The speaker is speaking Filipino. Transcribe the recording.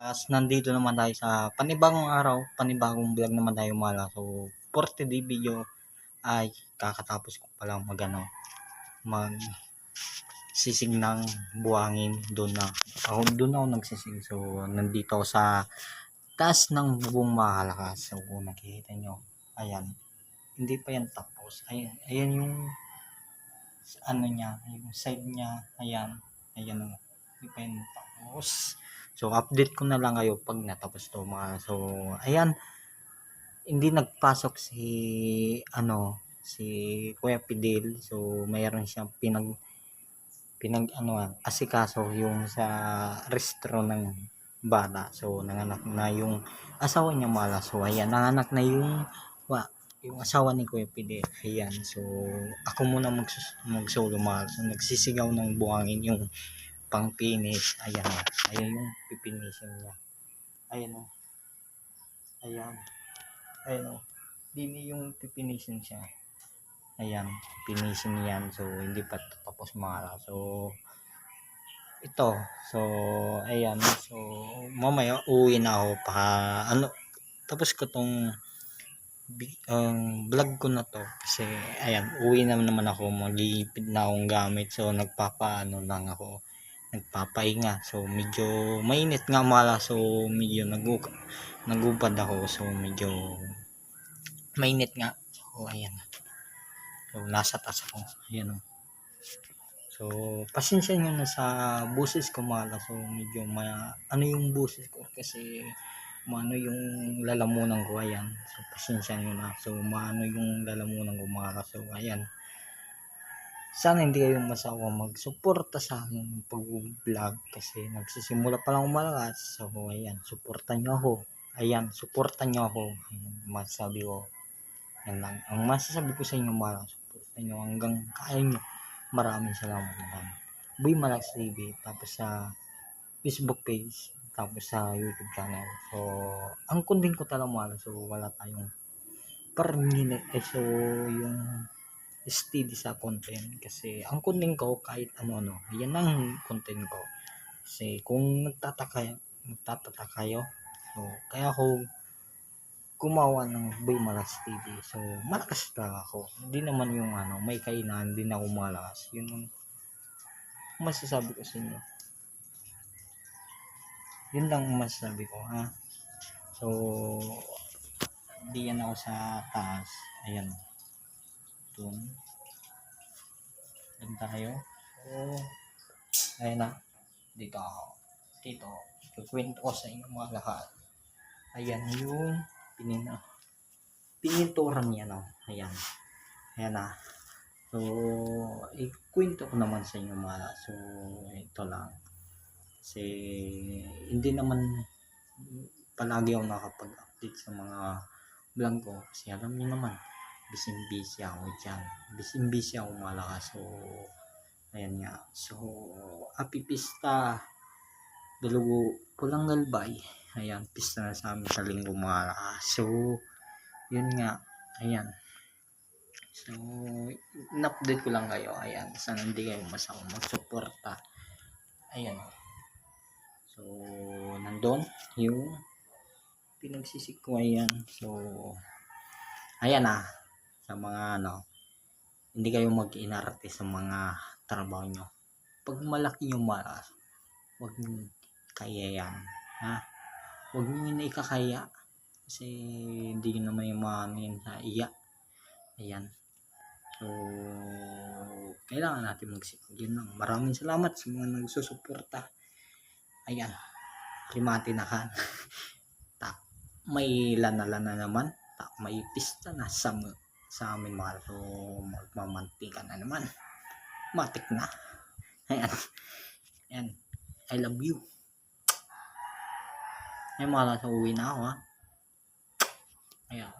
Nandito naman tayo sa panibagong araw, panibagong vlog naman tayo So, for today video ay kakatapos ko palang mag sisig ng buhangin doon na. Doon ako nagsisig. So, nandito ako sa taas ng bubong Mahalakas. So, kung nakikita nyo, ayan. Hindi pa yan tapos. Ayan yung ano niya, yung side niya, ayan. Ayan o. Hindi pa yan tapos. So, update ko na lang kayo pag natapos to So, ayan. Hindi nagpasok si Kuya Fidel. So, mayroon siyang asikaso yung sa restro ng bata. So, nanganak na yung asawa niya So, ayan. Nanganak na yung asawa ni Kuya Fidel. Ayan. So, ako muna mag-solo So, nagsisigaw ng buhangin yung pang finish. Ayan. Ayan yung pipinisin niya. Ayan o. Ayan. Ayan o. Dini yung pipinisin siya. Ayan. Pinisin yan. So, hindi pa tapos So, ito. So, ayan. So, mamaya uwi na ako tapos ko tong vlog ko na to kasi ayan, uwi na naman ako, magigipid na akong gamit. So, nagpapahinga. So, medyo mainit nga So, medyo nagupad ako. So, medyo mainit nga. So, ayan. So, nasa taas ako. Ayan o. So, pasensya nyo na sa boses ko So, medyo yung boses ko kasi yung lalamunan ko. Ayan. So, pasensya nyo na. So, yung lalamunan ko So, ayan. Sana hindi kayo masawa magsuporta sa akin pag-vlog kasi nagsisimula pa lang umalakas. So, ayan. Suportan nyo ako. Ayan. Suportan nyo ako. Ayan. Masasabi ko. Yan lang. Ang masasabi ko sa inyo suportan nyo hanggang kaya nyo. Maraming salamat naman. Boy Malax TV. Tapos sa Facebook page. Tapos sa YouTube channel. So, ang content ko talaga So, wala tayong so, yung steady sa content. Kasi, ang content ko kahit ano-ano. Yan ang content ko. Kasi, kung nagtataka kayo. So, kaya ako gumawa ng Boy Malax TV. So, malakas talaga ako. Hindi naman yung may kainan, hindi na ako malakas. Yun ang masasabi ko sa inyo. Yun lang ang masasabi ko, ha. So, diyan ako sa taas. Ayan. Doon. Doon tayo. So, ayan na. Dito ako. Dito. Kukwento ko sa inyo mga lahat. Ayan yung pininturan niya, no. Ayan. Ayan na. So, ikwento ko naman sa inyo So, ito lang. Kasi, hindi naman palagi ako nakapag-update sa mga vlog ko. Kasi alam niyo naman, busy ako dyan. Busy ako So, ayan nga. So, happy pista. Dalugo pulang galbay. Ayan, pista na sa amin sa linggo So, yun nga. Ayan. So, in-update ko lang kayo. Ayan, sana hindi kayo masawa magsuporta. Ayan. So, nandun yung pinagsisik ko. Ayan. So, ayan na. Sa mga hindi kayo mag-inarte sa mga trabaho nyo. Pag malaki yung huwag nyo kaya yan. Ha? Huwag nyo na ikakaya. Kasi, hindi naman yung sa iya. Ayan. So, kailangan natin magsipag. Yun lang. Maraming salamat sa mga nagsusuporta. Ayan. Rimati na kan. May lana naman. May pista na sa amin So, magmamantika na naman. Matik na. Ayan. Ayan. I love you. Ayan uwi na ako, ha. Ayan.